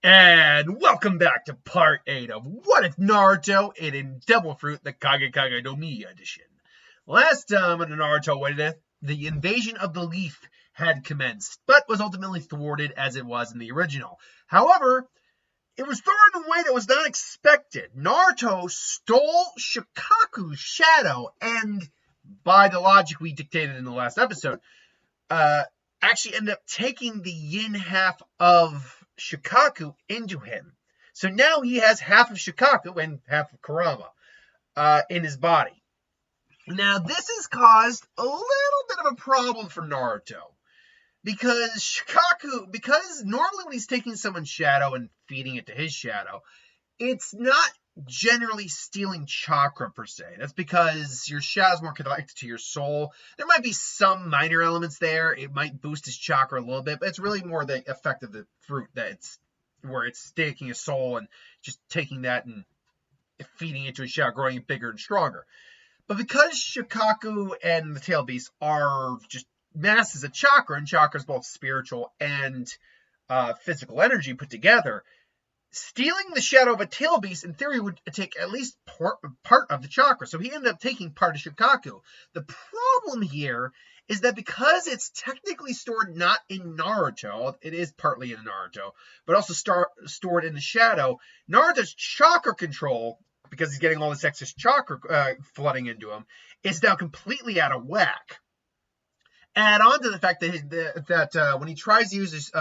And welcome back to part 8 of What If Naruto ate in Devil Fruit, the Kage Kage no Mi edition. Last time in the Naruto What If, the invasion of the leaf had commenced, but was ultimately thwarted as it was in the original. However, it was thwarted in a way that was not expected. Naruto stole Shikaku's shadow, and by the logic we dictated in the last episode, actually ended up taking the yin half of Shikaku into him. So now he has half of Shikaku and half of Kurama in his body. Now this has caused a little bit of a problem for Naruto. Because normally when he's taking someone's shadow and feeding it to his shadow, it's not generally stealing chakra per se. That's because your shadow is more connected to your soul. There might be some minor elements there. It might boost his chakra a little bit, but it's really more the effect of the fruit where it's taking a soul and just taking that and feeding it to his shadow, growing it bigger and stronger. But because Shikaku and the Tail Beast are just masses of chakra, and chakra is both spiritual and physical energy put together, stealing the shadow of a tail beast, in theory, would take at least part of the chakra. So he ended up taking part of Shikaku. The problem here is that because it's technically stored not in Naruto, it is partly in Naruto, but also stored in the shadow, Naruto's chakra control, because he's getting all this excess chakra flooding into him, is now completely out of whack. Add on to the fact that when he tries to use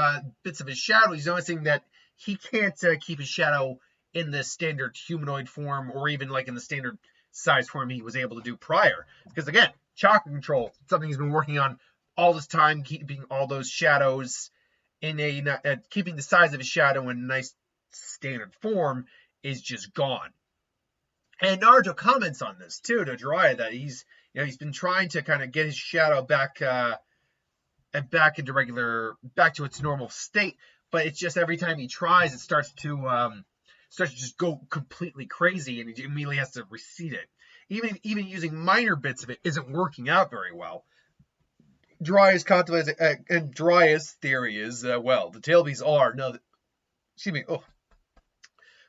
bits of his shadow, he's noticing that he can't keep his shadow in the standard humanoid form or even like in the standard size form he was able to do prior. Because again, chakra control, something he's been working on all this time, keeping all those shadows keeping the size of his shadow in a nice standard form is just gone. And Naruto comments on this too to Jiraiya that he's been trying to kind of get his shadow back to its normal state. But it's just every time he tries, it starts to just go completely crazy, and he immediately has to reseed it. Even using minor bits of it isn't working out very well. Jiraiya's theory is the tail beasts are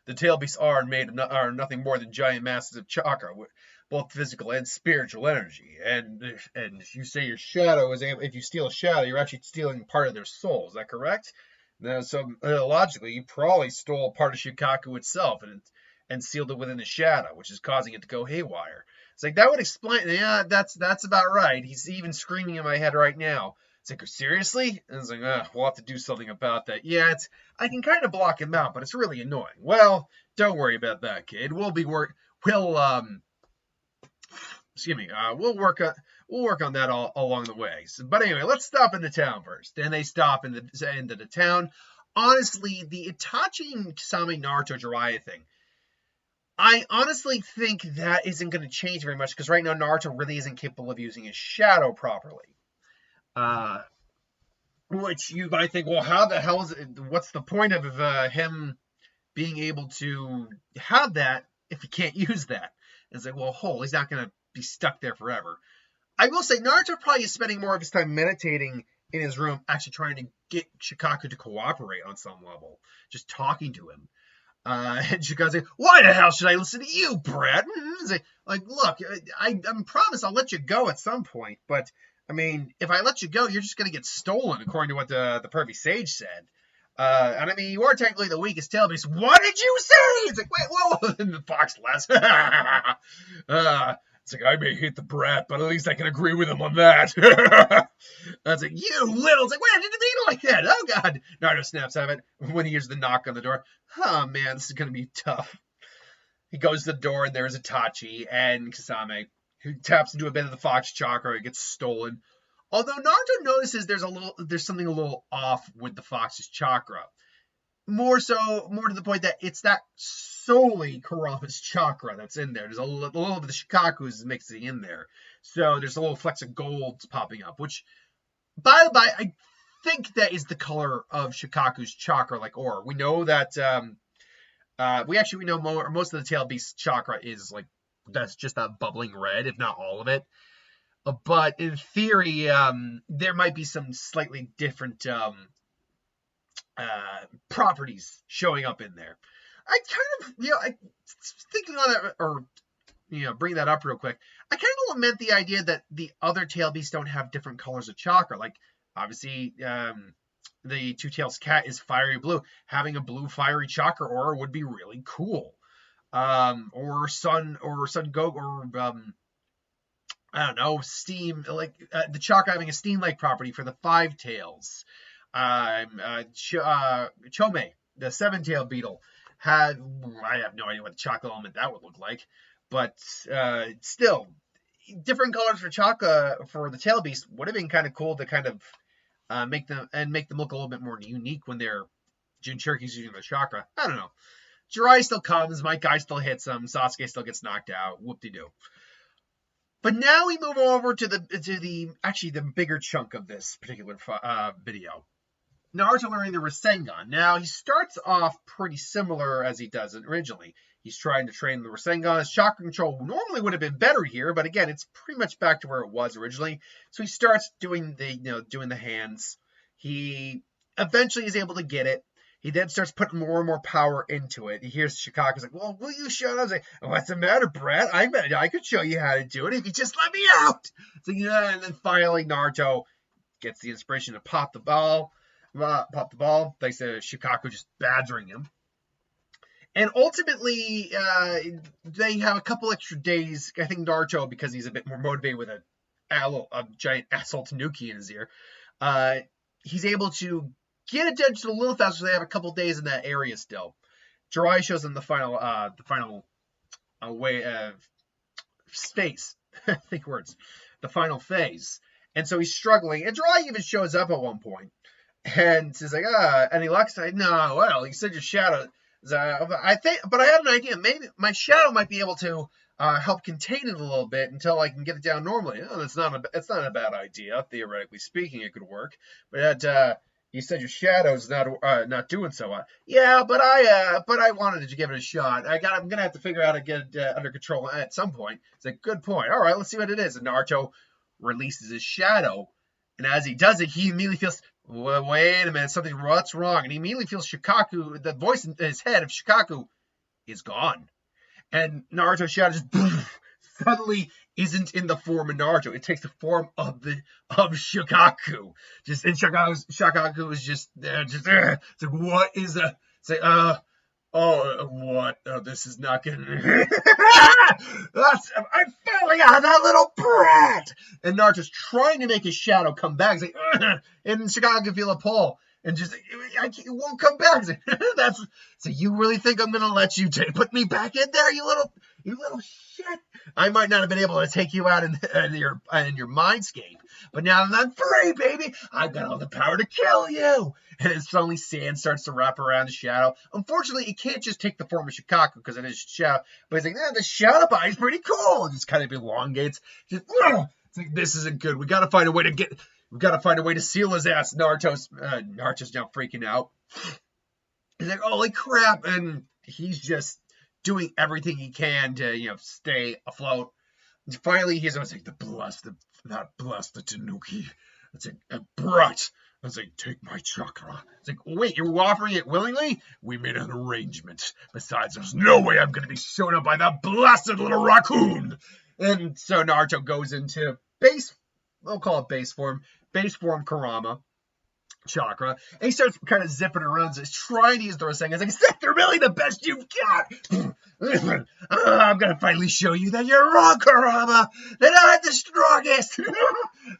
the tail beasts are nothing more than giant masses of chakra, both physical and spiritual energy. And if you say your shadow if you steal a shadow, you're actually stealing part of their soul. Is that correct? So logically, you probably stole part of Shikaku itself and sealed it within the shadow, which is causing it to go haywire. It's like, that would explain. Yeah, that's about right. He's even screaming in my head right now. It's like, seriously? And it's like, we'll have to do something about that. Yeah, I can kind of block him out, but it's really annoying. Well, don't worry about that, kid. We'll work on that all along the way. But anyway, let's stop in the town first. And they stop in the end of the town. Honestly, the Itachi and Kisame Naruto Jiraiya thing, I honestly think that isn't going to change very much, because right now Naruto really isn't capable of using his shadow properly. Which you might think, well, how the hell is it? What's the point of him being able to have that if he can't use that? And it's like, well, he's not going to be stuck there forever. I will say Naruto probably is spending more of his time meditating in his room, actually trying to get Shikaku to cooperate on some level, just talking to him. And Shikaku's like, why the hell should I listen to you, Brad? It's like, look, I promise I'll let you go at some point, but I mean, if I let you go, you're just going to get stolen, according to what the Perfect Sage said. And I mean, you are technically the weakest tail beast. What did you say? It's like, wait, whoa. And the fox laughs. It's like, I may hate the brat, but at least I can agree with him on that. I was like, you little. It's like, wait, I didn't mean it like that. Oh, God. Naruto snaps out of it when he hears the knock on the door. Oh, man, this is going to be tough. He goes to the door, and there's Itachi and Kisame, who taps into a bit of the fox chakra and gets stolen. Although Naruto notices there's something a little off with the fox's chakra. More to the point that it's not solely Kurama's chakra that's in there. There's a little bit of Shikaku's mixing in there. So there's a little flecks of gold popping up, which, by the by, I think that is the color of Shikaku's chakra, like ore. We know that, we know most of the tail beast chakra is like, that's just that bubbling red, if not all of it. But in theory, there might be some slightly different properties showing up in there. I kind of, I thinking on that, or bring that up real quick. I kind of lament the idea that the other tail beasts don't have different colors of chakra. Like, obviously, the Two-Tails cat is fiery blue. Having a blue fiery chakra aura would be really cool. Or Sun Goku, or I don't know, Steam, like the chakra having a steam-like property for the Five Tails. Chome, the Seven-Tailed Beetle, I have no idea what the chakra element that would look like, but still, different colors for chakra for the tail beast would have been kind of cool to kind of make them look a little bit more unique when they're Jinchurikis using the chakra. I don't know. Jiraiya still comes, my guy still hits him, Sasuke still gets knocked out, whoop-de-doo. But now we move over to the bigger chunk of this particular video. Naruto learning the Rasengan. Now, he starts off pretty similar as he does it originally. He's trying to train the Rasengan. His chakra control normally would have been better here, but again, it's pretty much back to where it was originally. So he starts doing the hands. He eventually is able to get it. He then starts putting more and more power into it. He hears Shikaku's like, well, will you shut up? He's like, what's the matter, Brett? I could show you how to do it if you just let me out. So, and then finally Naruto gets the inspiration to pop the ball. Thanks to Shikaku just badgering him. And ultimately, they have a couple extra days. I think Naruto, because he's a bit more motivated with a giant asshole Tanuki in his ear, he's able to get it done just a little faster. So they have a couple days in that area still. Jiraiya shows them the final way of phase. Think words. The final phase. And so he's struggling. And Jiraiya even shows up at one point. And he's like, any luck? Like, no, well, you said your shadow. I think, but I had an idea. Maybe my shadow might be able to help contain it a little bit until I can get it down normally. Oh, it's not a bad idea. Theoretically speaking, it could work. But you said your shadow's not doing so well. Yeah, but I wanted to give it a shot. I'm gonna have to figure out how to get it under control at some point. It's a good point. All right, let's see what it is. And Naruto releases his shadow, and as he does it, he immediately feels, well, wait a minute, what's wrong? And he immediately feels Shikaku, the voice in his head of Shikaku is gone. And Naruto's shadow just suddenly isn't in the form of Naruto. It takes the form of Shikaku. And Shikaku is just there. It's like, what is that? It's like, what? Oh, this is not good. I'm falling out, that little brat! And Naruto's trying to make his shadow come back. He's like, and Shikaku can feel a pull. And just, it won't come back. Like, so you really think I'm going to let you put me back in there, you little shit? I might not have been able to take you out in your mindscape. But now that I'm free, baby, I've got all the power to kill you. And then suddenly sand starts to wrap around the shadow. Unfortunately, it can't just take the form of Shikaku because it is shadow. But he's like, the shadow body's pretty cool. It just kind of elongates. Just, it's like, this isn't good. We got to find a way to seal his ass. Naruto's now freaking out. He's like, holy crap. And he's just doing everything he can to, stay afloat. And finally, he's always like, bless the Tanuki. It's like, brat. I was like, take my chakra. It's like, wait, you're offering it willingly? We made an arrangement. Besides, there's no way I'm going to be shown up by that blasted little raccoon. And so Naruto goes into we'll call it base form Kurama chakra. And he starts kind of zipping around, trying to use the Rasengan. He's like, is that really the best you've got? I'm going to finally show you that you're wrong, Kurama. That I'm the strongest.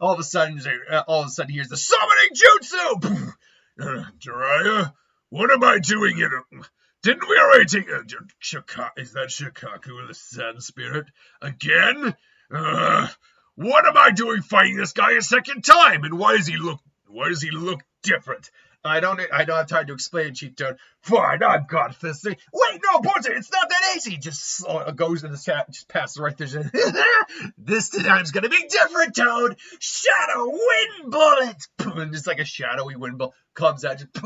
All of a sudden, here's the summoning jutsu. Jiraiya, what am I doing here? Didn't we already take is that Shikaku, the Sun Spirit? Again? What am I doing fighting this guy a second time? And why does he look different? I don't have time to explain it, Chief Toad. Fine, I've got this thing. Wait, no, Bonzo, it's not that easy. Just goes in the chat, just passes right there. This time's gonna be different, Toad. Shadow wind bullet. And just like a shadowy wind bullet comes out. Just,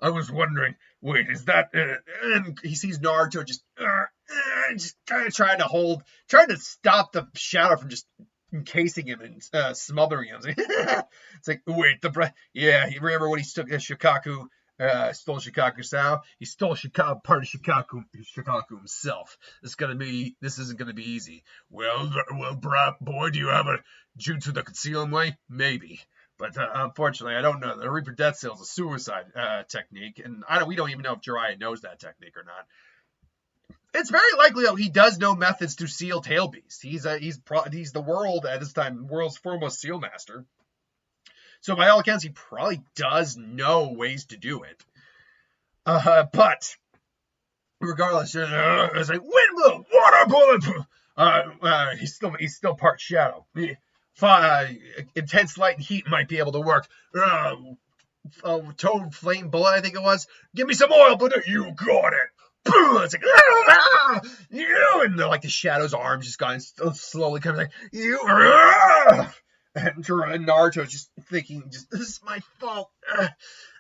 I was wondering. Wait, is that? And he sees Naruto just kind of trying to stop the shadow from just encasing him and smothering him. It's like, wait, the breath. Yeah, you remember when he took Shikaku, stole Shikaku Sao? He stole part of Shikaku himself. This isn't gonna be easy. Well, boy, do you have a jutsu that could seal him away? Maybe. But unfortunately, I don't know. The Reaper Death Seal is a suicide technique, and we don't even know if Jiraiya knows that technique or not. It's very likely though he does know methods to seal tail beasts. He's the world at this time world's foremost seal master. So by all accounts, he probably does know ways to do it. But regardless, it's like wind blow, water bullet. He's still part shadow. Intense light and heat might be able to work. Toad flame bullet, I think it was. Give me some oil, but you got it. It's like, and like the shadow's arms just going slowly coming like, you. And Naruto's just thinking, this is my fault.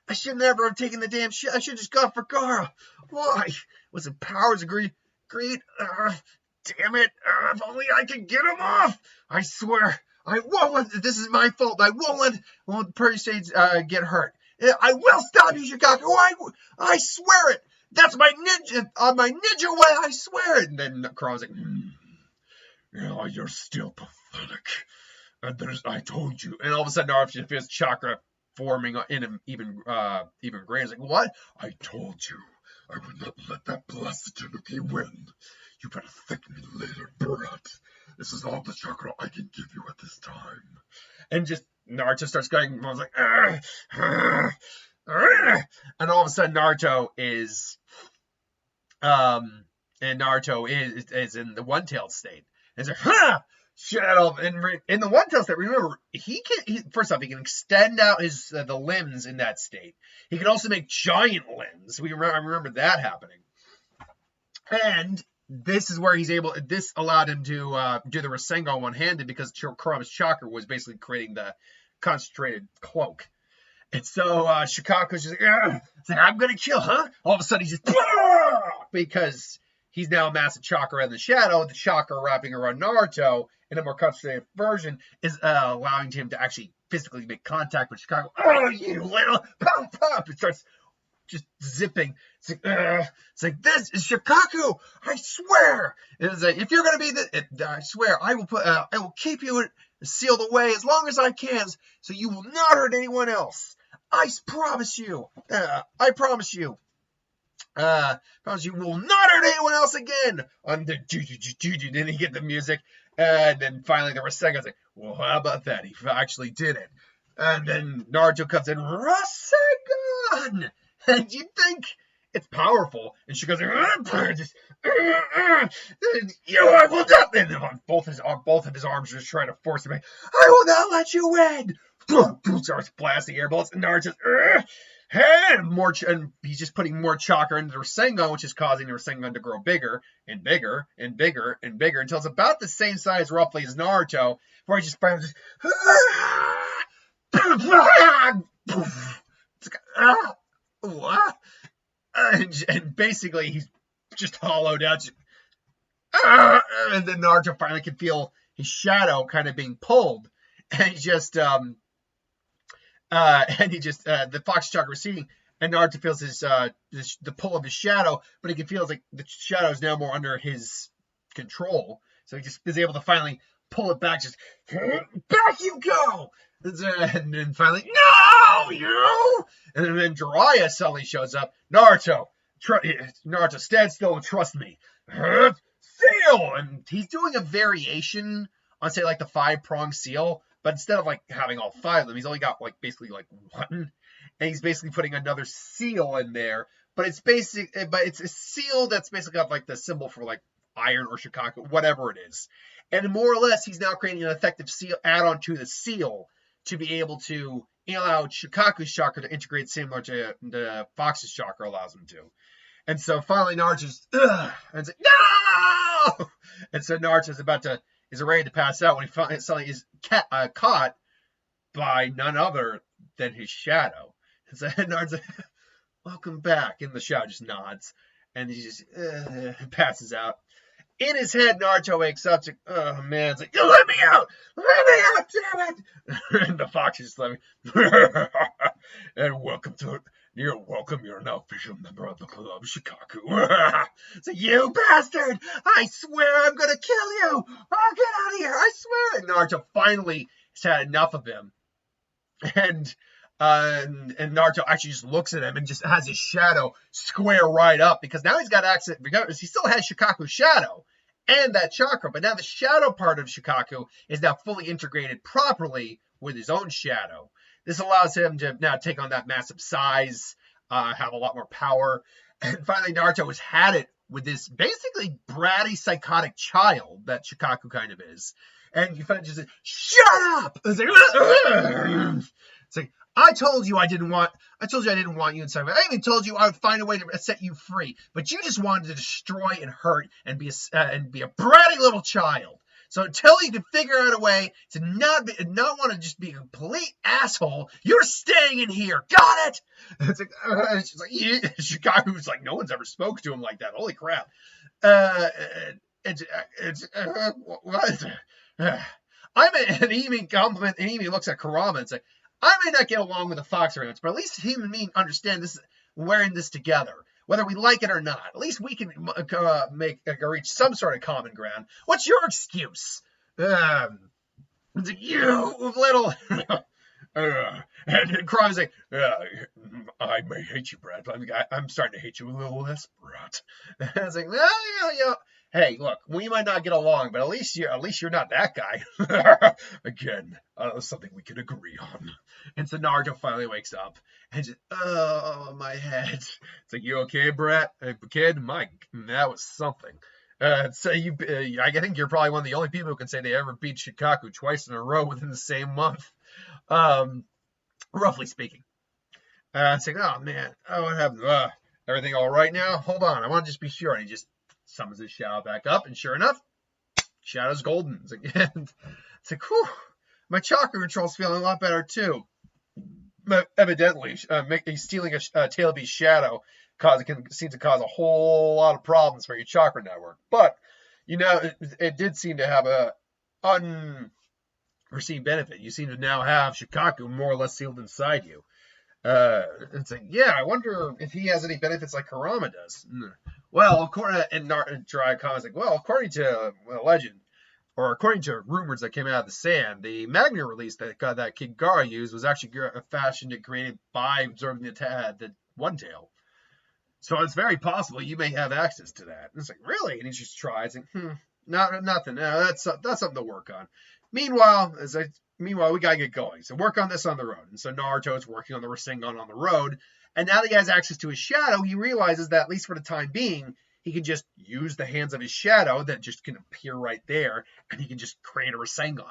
I should never have taken the damn shit. I should have just gone for Gaara. Why? Was it powers of greed? Damn it. If only I could get him off. I swear. I won't let, this is my fault. I won't let Perseus get hurt. I will stop you, Shikaku. I swear it. That's my ninja way. I swear it. And then Kron's like, yeah, you're still pathetic. And I told you. And all of a sudden, Naruto feels chakra forming in him even greater. He's like, what? I told you. I would not let that blessed Tanuki win. You better thank me later, brat. This is all the chakra I can give you at this time. And just Naruto starts going. I was like, and all of a sudden Naruto is in the one-tailed state. And it's like, shadow. And in the one-tailed state, remember, first off, he can extend out his the limbs in that state. He can also make giant limbs. I remember that happening. And this is where this allowed him to do the Rasengan one-handed because Kurama's chakra was basically creating the concentrated cloak. And so Shikaku's just like, I'm going to kill, huh? All of a sudden he's just, because he's now a massive chakra in the shadow. The chakra wrapping around Naruto in a more concentrated version is allowing him to actually physically make contact with Shikaku. Oh, you little pop, pop. It starts just zipping. It's like this is Shikaku. I swear. It's like, if you're going to be I swear, I will keep you sealed away as long as I can, so you will not hurt anyone else. I promise you. I promise you. Promise you will not hurt anyone else again. Then he get the music, and then finally the Rasengan's like, well, how about that? He actually did it. And then Naruto comes in, Rasengan, and you think it's powerful, and she goes, I will not. And both of his arms are just trying to force him. I will not let you win. Starts blasting air bullets, and Naruto's and he's just putting more chakra into the Rasengan, which is causing the Rasengan to grow bigger and bigger and bigger and bigger until it's about the same size roughly as Naruto, where he just finally what? And basically he's just hollowed out. And then Naruto finally can feel his shadow kind of being pulled, and he just the Fox chakra receding, and Naruto feels the pull of his shadow, but he can feel like the shadow is now more under his control, so he just is able to finally pull it back. Just back you go. And then finally, no, you! And then Jiraiya suddenly shows up. Naruto, stand still and trust me. Seal! And he's doing a variation on, say, like the 5-prong seal, but instead of like having all 5 of them, he's only got like basically like 1, and he's basically putting another seal in there. But it's a seal that's basically got like the symbol for like iron or Shikaku, whatever it is. And more or less, he's now creating an effective seal add-on to the seal to be able to allow Shikaku's chakra to integrate similar to the Fox's chakra allows him to. And so finally Naruto's and it's like, no! And so Naruto's is ready to pass out when he suddenly is caught by none other than his shadow. And so Naruto's like, welcome back. And the shadow just nods. And he just passes out. In his head, Naruto wakes up. It's like, oh man, it's like, you let me out! Let me out, damn it! And the fox is just like, and you're welcome, you're an official member of the Club Shikaku. It's like, you bastard! I swear I'm gonna kill you! Oh, get out of here, I swear! And Naruto finally has had enough of him. And Naruto actually just looks at him and just has his shadow square right up, because now he's got access, because he still has Shikaku's shadow and that chakra, but now the shadow part of Shikaku is now fully integrated properly with his own shadow. This allows him to now take on that massive size, have a lot more power, and finally Naruto has had it with this basically bratty, psychotic child that Shikaku kind of is. And you find just like, shut up! It's like, I told you I didn't want you inside. I even told you I would find a way to set you free, but you just wanted to destroy and hurt and be a bratty little child. So until you can figure out a way to not want to just be a complete asshole, you're staying in here. Got it? It's like, Shikaku's like, no one's ever spoke to him like that. Holy crap! What? I'm an even compliment, and Amy looks at Kurama and says, I may not get along with the fox around, but at least him and me understand this. We're in this together, whether we like it or not. At least we can reach some sort of common ground. What's your excuse? You little. And Kurama's like, I may hate you, Brad, but I'm starting to hate you a little less, Brad. And I was like, well, yeah. Hey, look, we might not get along, but at least you're not that guy. Again, something we can agree on. And so Naruto finally wakes up and just, oh, my head. It's like, you okay, Brett? Hey, kid, that was something. I think you're probably one of the only people who can say they ever beat Shikaku twice in a row within the same month, roughly speaking. It's like, oh man, what happened? Everything all right now? Hold on, I want to just be sure. And he just summons his shadow back up, and sure enough, shadow's golden. It's like, whew, my chakra control's feeling a lot better too. But evidently, stealing a Tail Beast shadow can seem to cause a whole lot of problems for your chakra network. But it did seem to have a unforeseen benefit. You seem to now have Shikaku more or less sealed inside you. It's like, yeah, I wonder if he has any benefits like Kurama does. Well, according to legend, or according to rumors that came out of the sand, the magnet release that Kid Gara used was actually fashioned and created by observing the One Tail. So it's very possible you may have access to that. And it's like, really? And he just tries. And nothing. No, that's something to work on. Meanwhile, we gotta get going. So work on this on the road. And so Naruto's working on the rasengan on the road. And now that he has access to his shadow, he realizes that at least for the time being, he can just use the hands of his shadow that just can appear right there, and he can just create a rasengan.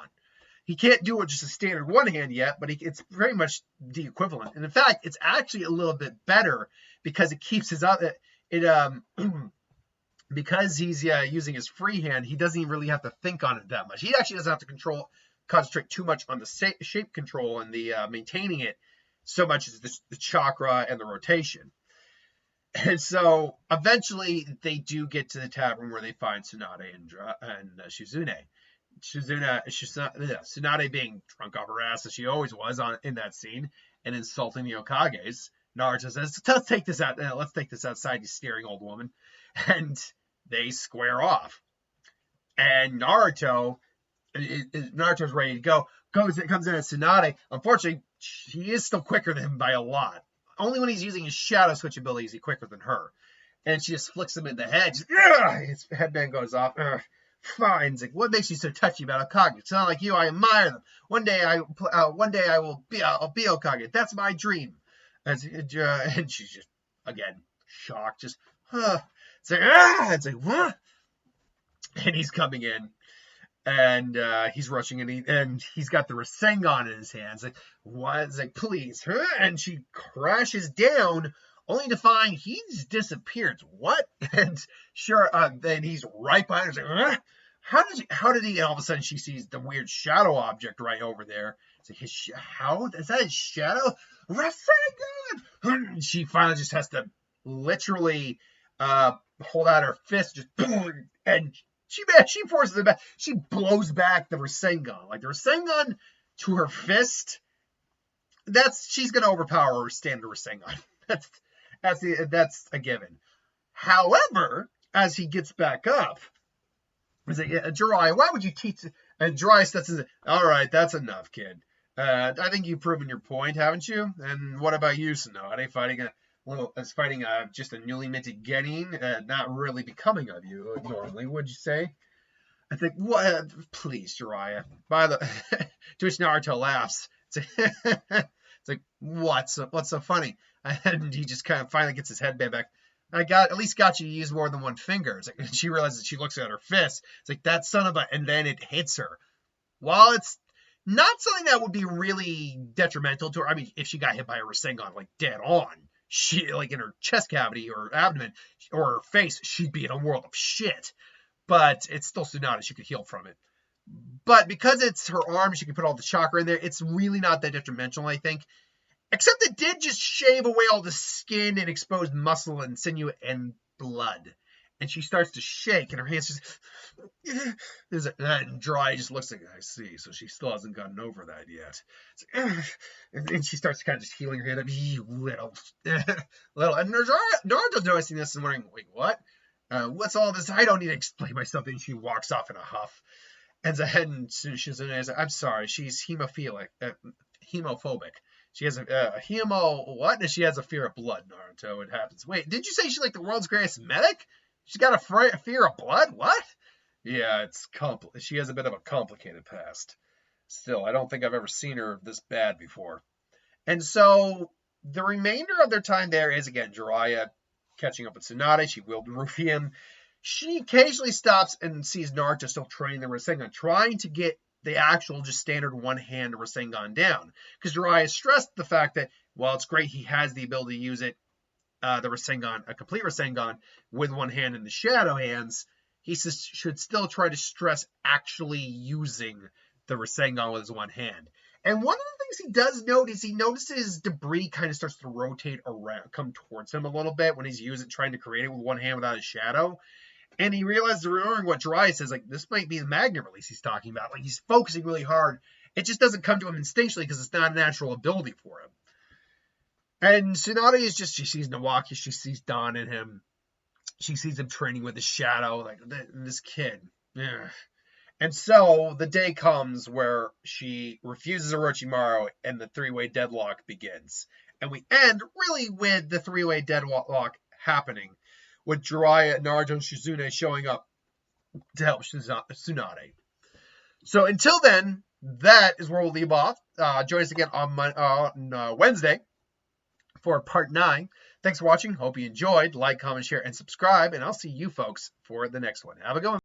He can't do it just a standard one hand yet, but it's very much the equivalent. And in fact, it's actually a little bit better because it keeps because he's using his free hand, he doesn't even really have to think on it that much. He actually doesn't have to concentrate too much on the shape control and the maintaining it so much as the chakra and the rotation. And so eventually they do get to the tavern where they find Tsunade and Shizune. Tsunade being drunk off her ass as she always was in that scene and insulting the Okages. Naruto says, let's take this outside, you staring old woman. And they square off. And Naruto's ready to go. Comes in at Tsunade. Unfortunately, she is still quicker than him by a lot. Only when he's using his shadow switch ability is he quicker than her. And she just flicks him in the head. His headband goes off. Fine. It's like, what makes you so touchy about Okage? It's not like you. I admire them. One day I'll be Okage. That's my dream. And she's just, again, shocked. Just, It's like, what? And he's coming in. And he's rushing in, and he's got the rasengan in his hands. Like, what? It's like, please. And she crashes down, only to find he's disappeared. What? And sure, then he's right behind her. Like, how did he? And all of a sudden, she sees the weird shadow object right over there. It's like, how is that his shadow? Rasengan! She finally just has to literally hold out her fist, just boom, and She forces it back. She blows back the rasengan. Like the rasengan to her fist. She's gonna overpower her standard rasengan. That's a given. However, as he gets back up, he's like, Jiraiya, why would you teach? And Jiraiya says, all right, that's enough, kid. I think you've proven your point, haven't you? And what about you, Tsunade? Fighting just a newly minted genin, not really becoming of you normally, would you say? I think, what? Please, Jiraiya. To which Naruto laughs. It's like, what's so funny? And he just kind of finally gets his headband back. At least got you to use more than one finger. It's like, she realizes, she looks at her fist. It's like, that son of a, and then it hits her. While it's not something that would be really detrimental to her. I mean, if she got hit by a rasengan, like dead on, she, like in her chest cavity or abdomen or her face, she'd be in a world of shit. But it's still Tsunade. She could heal from it. But because it's her arm, she can put all the chakra in there. It's really not that detrimental, I think. Except it did just shave away all the skin and exposed muscle and sinew and blood. And she starts to shake, and her hands just... And Dry just looks like, I see, so she still hasn't gotten over that yet. And then she starts kind of just healing her head up, you little... And Naruto's noticing this and wondering, wait, what? What's all this? I don't need to explain myself. And she walks off in a huff. And then she's like, I'm sorry, she's hemophobic. She has a what? And she has a fear of blood, Naruto. It happens. Wait, did you say she's like the world's greatest medic? She's got a fear of blood? What? Yeah, she has a bit of a complicated past. Still, I don't think I've ever seen her this bad before. And so the remainder of their time there is, again, Jiraiya catching up with Tsunade. She will roofie him. She occasionally stops and sees Naruto still training the Rasengan, trying to get the actual just standard one-hand Rasengan down. Because Jiraiya stressed the fact that while it's great he has the ability to use it, the Rasengan, a complete Rasengan, with one hand in the shadow hands, he should still try to stress actually using the Rasengan with his one hand. And one of the things he does note is he notices debris kind of starts to rotate around, come towards him a little bit when he's trying to create it with one hand without a shadow. And he realizes, remembering what Jiraiya says, like, this might be the magnet release he's talking about. Like, he's focusing really hard. It just doesn't come to him instinctually because it's not a natural ability for him. And Tsunade is just, she sees Nawaki, she sees Dawn in him. She sees him training with his shadow, like, this kid. Ugh. And so the day comes where she refuses Orochimaru and the three-way deadlock begins. And we end really with the three-way deadlock happening, with Jiraiya, Naruto, and Shizune showing up to help Tsunade. So until then, that is where we'll leave off. Join us again on Wednesday for part 9. Thanks for watching. Hope you enjoyed. Like, comment, share, and subscribe. And I'll see you folks for the next one. Have a good one.